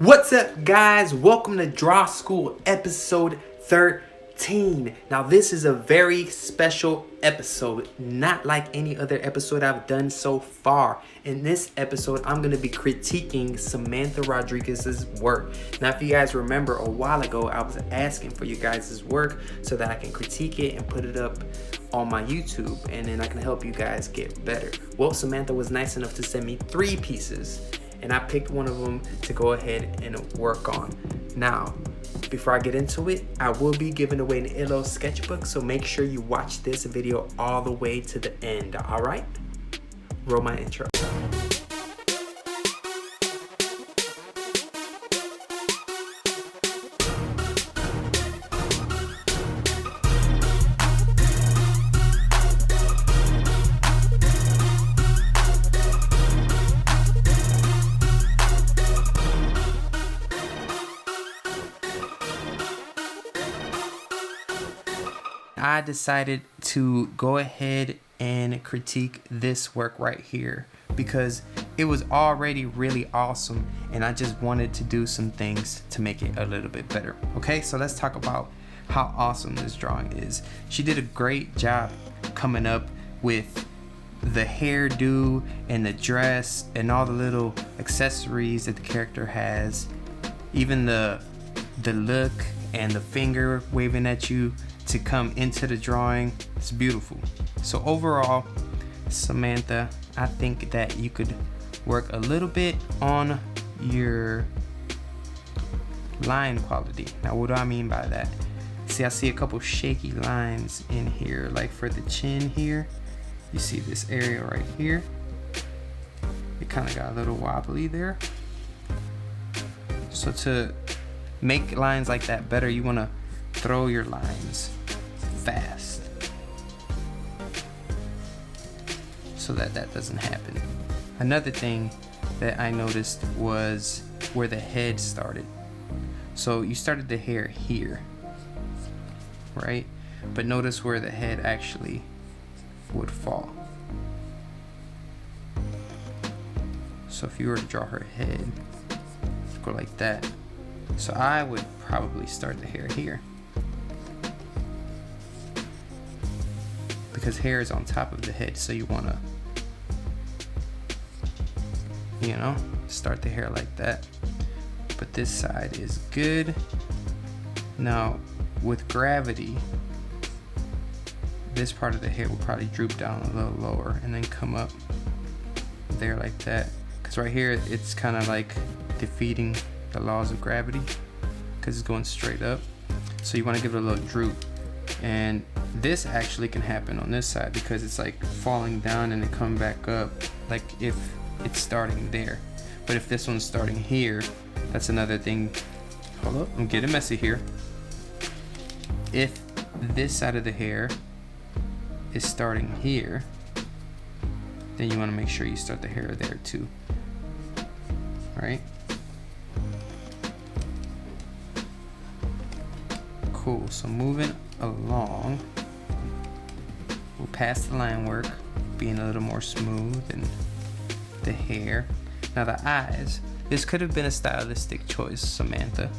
What's up, guys? Welcome to DrawSchool episode 13. Now this is a very special episode, not like any other episode I've done so far. In this episode, I'm going to be critiquing Samantha Rodriguez's work. Now if you guys remember, a while ago I was asking for you guys' work so that I can critique it and put it up on my YouTube, and then I can help you guys get better. Well, Samantha was nice enough to send me 3 pieces, and I picked one of them to go ahead and work on. Now, before I get into it, I will be giving away an illo sketchbook, so make sure you watch this video all the way to the end, all right? Roll my intro. I decided to go ahead and critique this work right here because it was already really awesome, and I just wanted to do some things to make it a little bit better. Okay, so let's talk about how awesome this drawing is. She did a great job coming up with the hairdo and the dress and all the little accessories that the character has, even the look and the finger waving at you to come into the drawing. It's beautiful. So overall, Samantha, I think that you could work a little bit on your line quality. Now what do I mean by that? See, I see a couple shaky lines in here, like for the chin here. You see this area right here, it kind of got a little wobbly there. So to make lines like that better, you want to throw your lines fast so that doesn't happen. Another thing that I noticed was where the head started. So you started the hair here, right? But notice where the head actually would fall. So if you were to draw her head, go like that. So I would probably start the hair here, because hair is on top of the head, so you want to, start the hair like that. But this side is good. Now with gravity, this part of the hair will probably droop down a little lower and then come up there like that, because right here it's kind of like defeating the laws of gravity because it's going straight up. So you want to give it a little droop, and this actually can happen on this side because it's like falling down and then come back up, like if it's starting there. But if this one's starting here, that's another thing. Hold up, I'm getting messy here. If this side of the hair is starting here, then you want to make sure you start the hair there too, right? Cool. So moving along, we'll pass the line work, being a little more smooth, and the hair. Now the eyes, this could have been a stylistic choice, Samantha.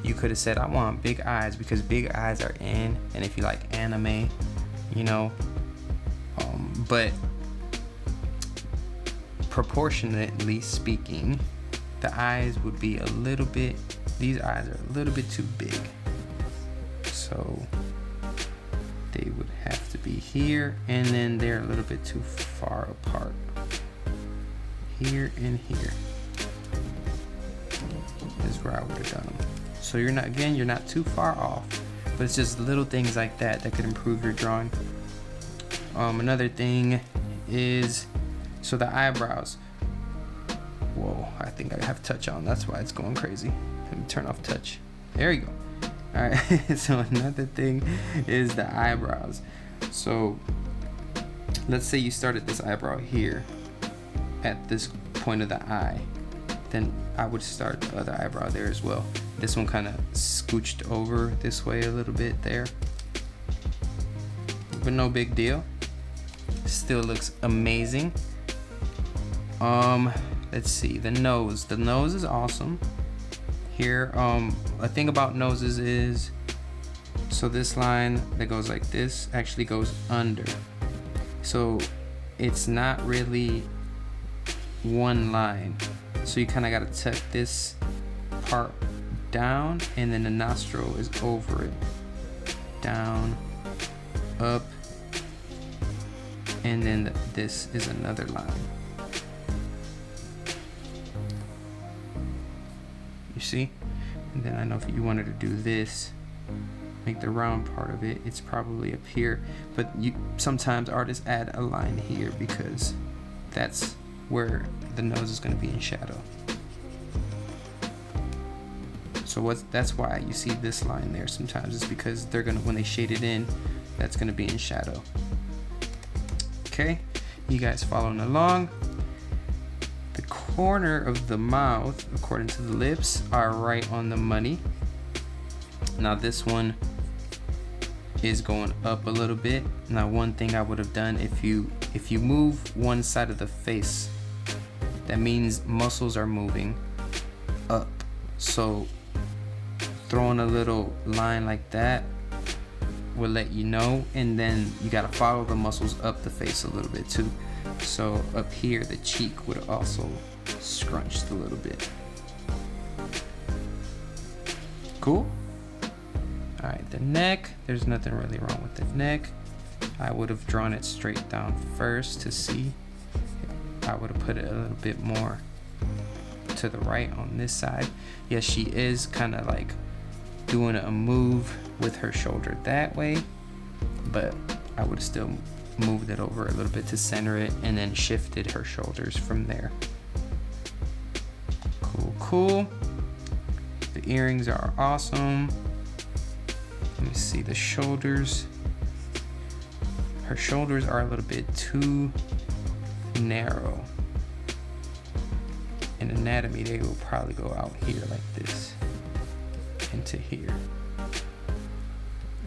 You could have said, I want big eyes because big eyes are in, and if you like anime, but proportionately speaking, the eyes would be a little bit, these eyes are a little bit too big. So they would have to be here, and then they're a little bit too far apart. Here and here is where I would have done them. So you're not too far off, but it's just little things like that could improve your drawing. Another thing is, so the eyebrows. Whoa, I think I have touch on. That's why it's going crazy. Let me turn off touch. There you go. All right. So another thing is the eyebrows. So let's say you started this eyebrow here at this point of the eye, then I would start the other eyebrow there as well. This one kind of scooched over this way a little bit there, but no big deal. Still looks amazing. Let's see, the nose. The nose is awesome. here. A thing about noses is, so this line that goes like this actually goes under. So it's not really one line. So you kind of got to tuck this part down, and then the nostril is over it. Down, up, and then this is another line. You see? And then I know if you wanted to do this, make the round part of it, it's probably up here. But sometimes artists add a line here because that's where the nose is going to be in shadow. So that's why you see this line there sometimes. It's because they're gonna, when they shade it in, that's gonna be in shadow. Okay, you guys following along? The corner of the mouth, according to the lips, are right on the money. Now this one is going up a little bit. Now one thing I would have done, if you move one side of the face, that means muscles are moving up. So throwing a little line like that will let you know, and then you got to follow the muscles up the face a little bit too. So up here the cheek would also scrunched a little bit. Cool. All right, the neck, there's nothing really wrong with the neck. I would have drawn it straight down first to see. I would have put it a little bit more to the right on this side. Yes, she is kind of like doing a move with her shoulder that way, but I would have still moved it over a little bit to center it and then shifted her shoulders from there. Cool. The earrings are awesome. Let me see the shoulders. Her shoulders are a little bit too narrow. In anatomy, they will probably go out here like this into here.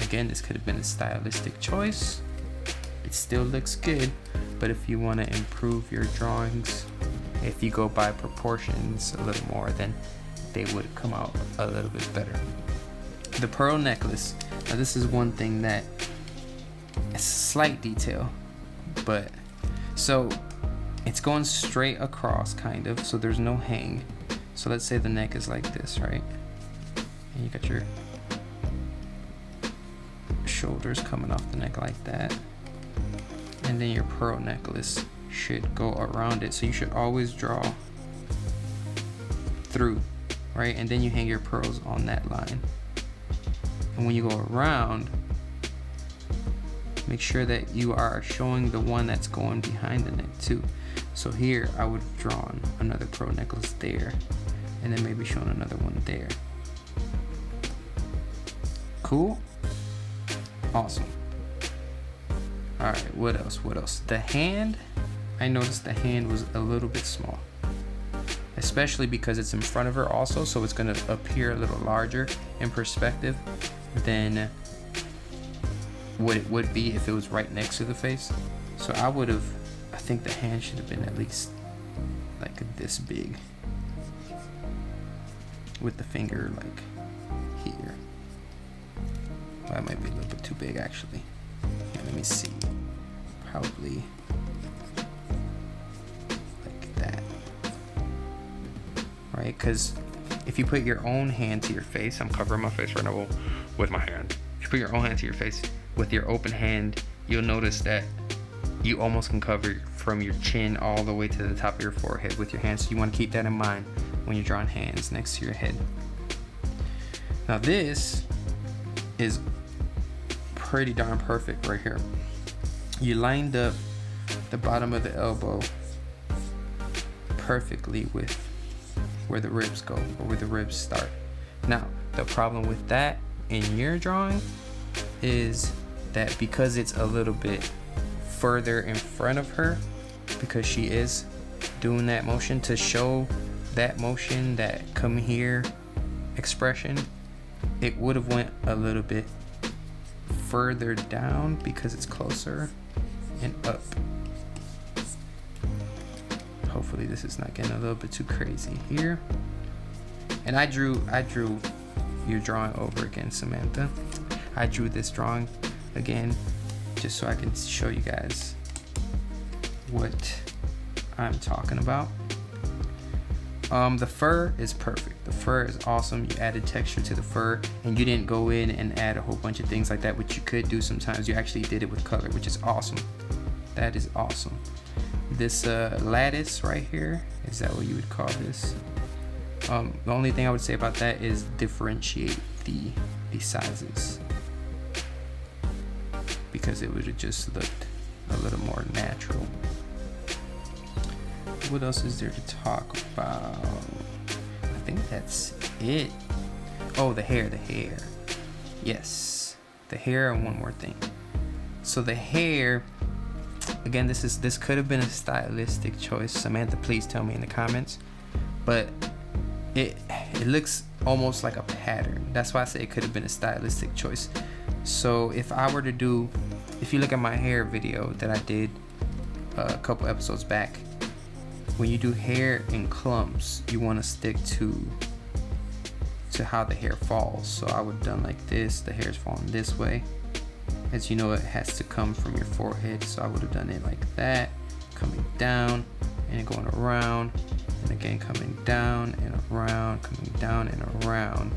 Again, this could have been a stylistic choice. It still looks good, but if you want to improve your drawings, if you go by proportions a little more, then they would come out a little bit better. The pearl necklace. Now this is one thing that it's a slight detail, but so it's going straight across kind of, so there's no hang. So let's say the neck is like this, right? And you got your shoulders coming off the neck like that. And then your pearl necklace should go around it. So you should always draw through, right? And then you hang your pearls on that line. And when you go around, make sure that you are showing the one that's going behind the neck too. So here I would have drawn another pearl necklace there, and then maybe showing another one there. Cool? Awesome. All right, what else? The hand, I noticed the hand was a little bit small, especially because it's in front of her also, so it's gonna appear a little larger in perspective than what it would be if it was right next to the face. So I think the hand should have been at least like this big, with the finger like here. That might be a little bit too big actually. Yeah, let me see. Probably like that. Right? Because if you put your own hand to your face, I'm covering my face right now with my hand. If you put your own hand to your face with your open hand, you'll notice that you almost can cover from your chin all the way to the top of your forehead with your hands. So you want to keep that in mind when you're drawing hands next to your head. Now this is pretty darn perfect right here. You lined up the bottom of the elbow perfectly with where the ribs go, or where the ribs start. Now, the problem with that in your drawing is that because it's a little bit further in front of her, because she is doing that motion to show that motion, that come here expression, it would have went a little bit further down because it's closer and up. Hopefully this is not getting a little bit too crazy here. And I drew your drawing over again, Samantha. I drew this drawing again just so I can show you guys what I'm talking about. The fur is perfect. The fur is awesome. You added texture to the fur, and you didn't go in and add a whole bunch of things like that, which you could do sometimes. You actually did it with color, which is awesome. That is awesome. This lattice right here, is that what you would call this? The only thing I would say about that is differentiate the sizes, because it would have just looked a little more natural. What else is there to talk about? I think that's it. Oh, the hair. Yes, the hair, and one more thing. So the hair, again, this could have been a stylistic choice. Samantha, please tell me in the comments. But it looks almost like a pattern. That's why I say it could have been a stylistic choice. So if I were to do, if you look at my hair video that I did a couple episodes back, when you do hair in clumps, you want to stick to how the hair falls. So I would have done like this. The hair's falling this way. As you know, it has to come from your forehead, so I would have done it like that, coming down and going around, and again coming down and around, coming down and around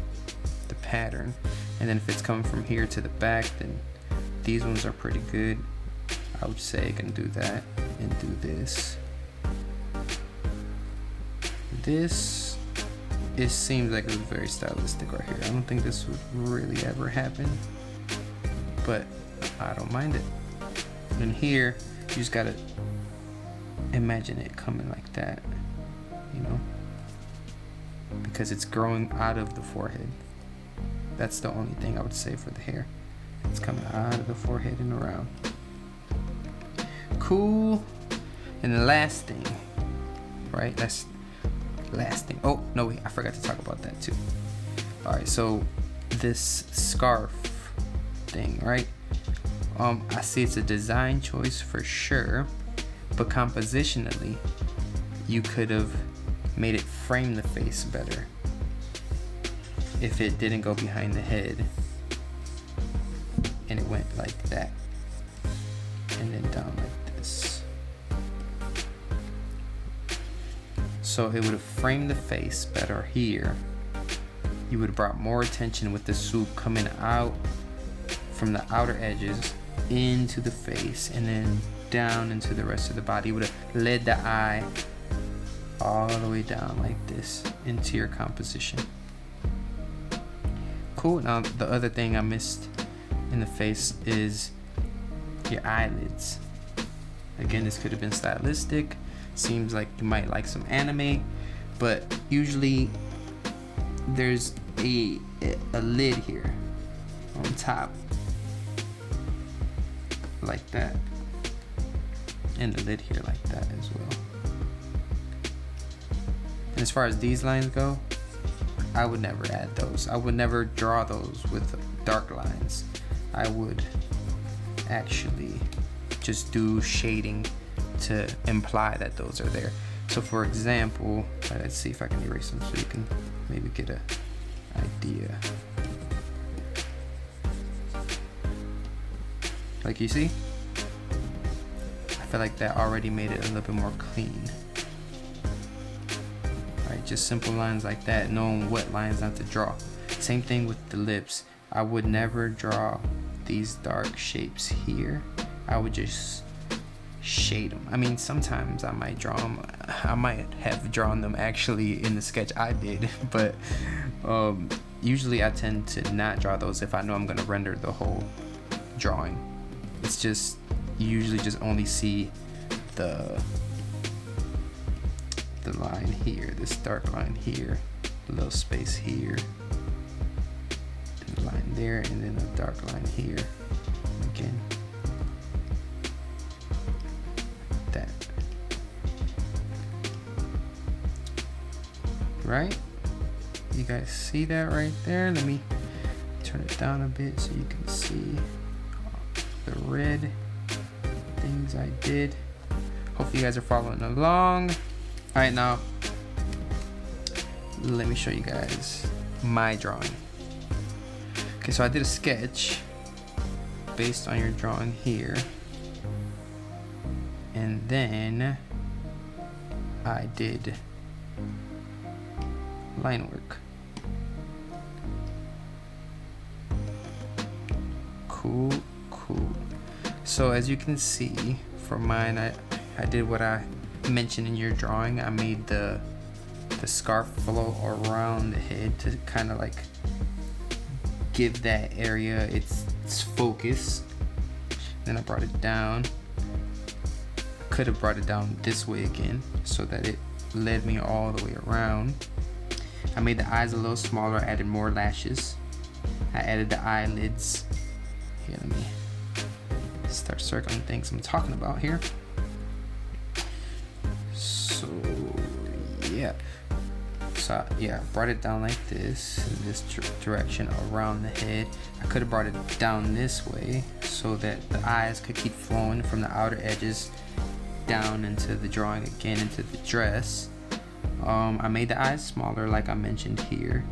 the pattern. And then if it's coming from here to the back, then these ones are pretty good. I would say I can do that and do this. This, it seems like it was very stylistic right here. I don't think this would really ever happen, but I don't mind it. And here, you just gotta imagine it coming like that, you know, because it's growing out of the forehead. That's the only thing I would say for the hair. It's coming out of the forehead and around. Cool. And the last thing, right? That's last thing. Oh, no, wait, I forgot to talk about that too. All right, so this scarf thing, right? I see it's a design choice for sure, but compositionally, you could have made it frame the face better if it didn't go behind the head and it went like that and then down like this. So it would have framed the face better here. You would have brought more attention with the swoop coming out from the outer edges into the face and then down into the rest of the body. You would have led the eye all the way down like this into your composition. Cool. Now the other thing I missed in the face is your eyelids. Again, this could have been stylistic. Seems like you might like some anime, but usually there's a lid here on top like that, and the lid here like that as well. And as far as these lines go, I would never add those. I would never draw those with dark lines. I would actually just do shading to imply that those are there. So for example, let's see if I can erase them so you can maybe get an idea. Like you see, I feel like that already made it a little bit more clean. Alright, just simple lines like that, knowing what lines not to draw. Same thing with the lips. I would never draw these dark shapes here. I would just shade them. I mean, sometimes I might draw them. I might have drawn them actually in the sketch I did, but usually I tend to not draw those if I know I'm going to render the whole drawing. It's just, you usually just only see the line here, this dark line here, a little space here, and a line there, and then a dark line here again. That. Right? You guys see that right there? Let me turn it down a bit so you can see the red things I did. Hopefully you guys are following along. Alright, now let me show you guys my drawing. Okay, so I did a sketch based on your drawing here, and then I did line work. Cool. So as you can see, for mine, I did what I mentioned in your drawing. I made the scarf flow around the head to kind of like give that area its focus. Then I brought it down. I could have brought it down this way again so that it led me all the way around. I made the eyes a little smaller, added more lashes. I added the eyelids. Here, let me start circling things I'm talking about here. So yeah, I brought it down like this, in this direction around the head. I could have brought it down this way so that the eyes could keep flowing from the outer edges down into the drawing again, into the dress. I made the eyes smaller like I mentioned here.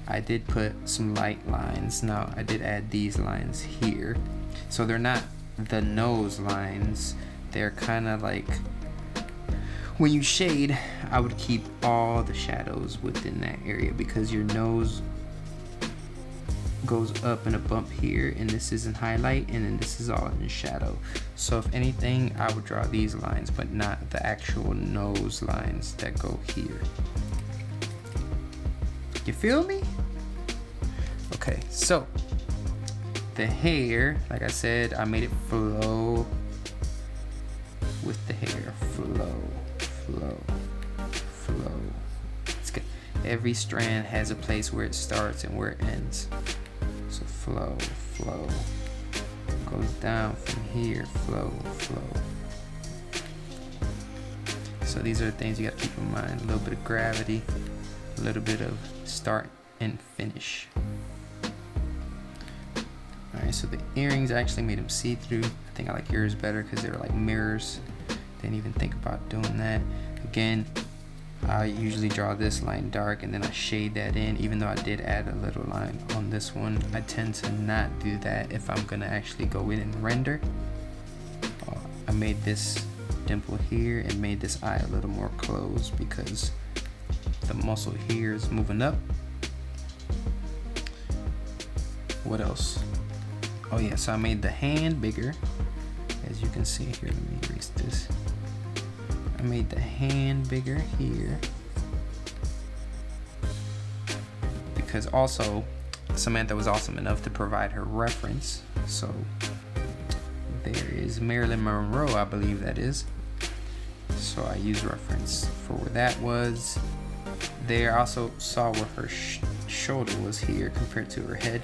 I did put some light lines. Now I did add these lines here, so they're not the nose lines, they're kind of like, when you shade, I would keep all the shadows within that area because your nose goes up in a bump here, and this is in highlight, and then this is all in shadow. So if anything, I would draw these lines, but not the actual nose lines that go here. You feel me? Okay, so the hair, like I said, I made it flow with the hair. Flow. It's good. Every strand has a place where it starts and where it ends. So flow. Goes down from here, flow. So these are the things you gotta keep in mind. A little bit of gravity, a little bit of start and finish. Alright, so the earrings, I actually made them see-through. I think I like yours better because they were like mirrors. Didn't even think about doing that. Again, I usually draw this line dark and then I shade that in, even though I did add a little line on this one. I tend to not do that if I'm gonna actually go in and render. I made this dimple here and made this eye a little more closed because the muscle here is moving up. What else? Oh yeah, so I made the hand bigger. As you can see here, let me erase this. I made the hand bigger here because also Samantha was awesome enough to provide her reference. So there is Marilyn Monroe, I believe that is. So I used reference for where that was. There, I also saw where her shoulder was here compared to her head.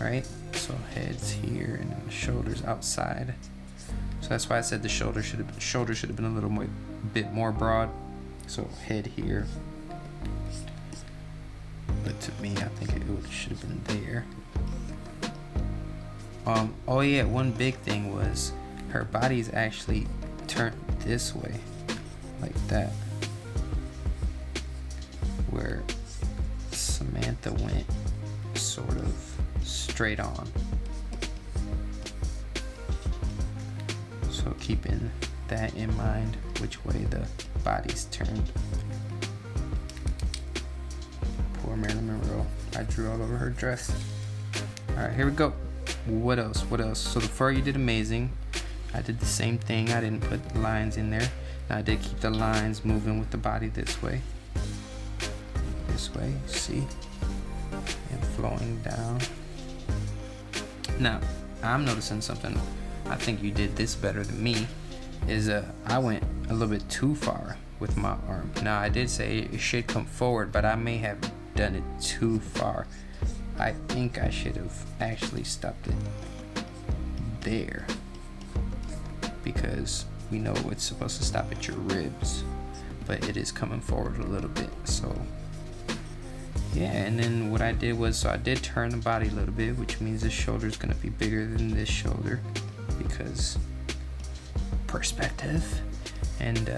Right? So head's here and then the shoulders outside. So that's why I said the shoulder should have been a little bit more broad. So head here. But to me, I think it should have been there. Oh yeah, one big thing was her body's actually turned this way, like that. Where Samantha went sort of straight on. So keeping that in mind, which way the body's turned. Poor Marilyn Monroe. I drew all over her dress. Alright, here we go. What else? So the fur, you did amazing. I did the same thing. I didn't put lines in there. Now I did keep the lines moving with the body this way. This way, see? And flowing down. Now, I'm noticing something. I think you did this better than me. Is I went a little bit too far with my arm. Now I did say it should come forward, but I may have done it too far. I think I should have actually stopped it there, because we know it's supposed to stop at your ribs, but it is coming forward a little bit. So yeah, and then what I did was, so I did turn the body a little bit, which means this shoulder is going to be bigger than this shoulder because perspective. And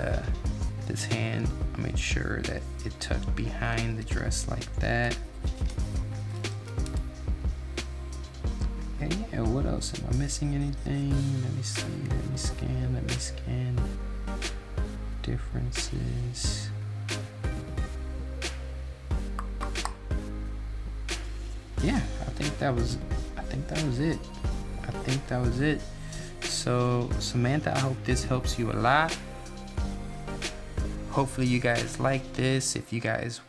Samantha's hand. I made sure that it tucked behind the dress like that. Okay, yeah, what else? Am I missing anything? Let me see, let me scan. Differences. Yeah, I think that was it. So Samantha, I hope this helps you a lot. Hopefully you guys like this. If you guys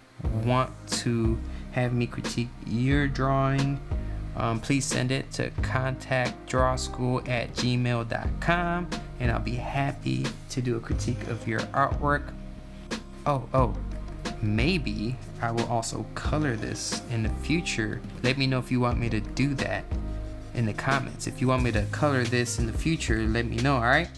want to have me critique your drawing, please send it to contactdrawschool@gmail.com, and I'll be happy to do a critique of your artwork. Oh, maybe I will also color this in the future. Let me know if you want me to do that in the comments. If you want me to color this in the future, let me know. All right.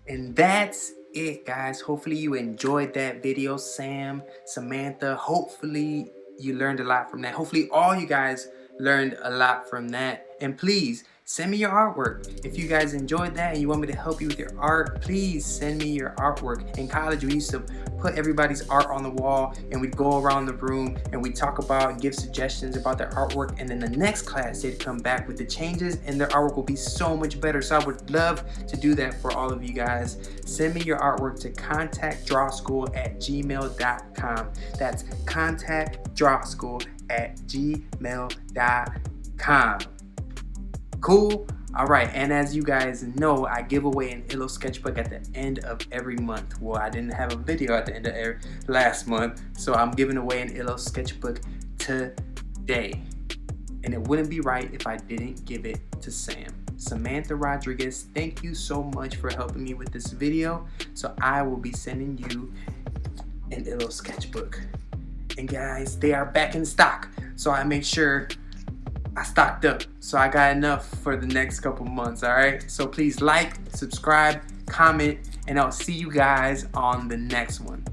And that's it, guys. Hopefully you enjoyed that video, Samantha. Hopefully you learned a lot from that. Hopefully all you guys learned a lot from that. And please send me your artwork. If you guys enjoyed that and you want me to help you with your art, please send me your artwork. In college, we used to put everybody's art on the wall, and we'd go around the room and we'd talk about and give suggestions about their artwork, and then the next class they'd come back with the changes and their artwork will be so much better. So I would love to do that for all of you guys. Send me your artwork to contactdrawschool@gmail.com. That's contactdrawschool@gmail.com. Cool? All right, and as you guys know, I give away an Illo sketchbook at the end of every month. Well, I didn't have a video at the end of last month, so I'm giving away an Illo sketchbook today. And it wouldn't be right if I didn't give it to Samantha Rodriguez. Thank you so much for helping me with this video. So I will be sending you an Illo sketchbook. And guys, they are back in stock, so I made sure I stocked up, so I got enough for the next couple months. All right, so please like, subscribe, comment, and I'll see you guys on the next one.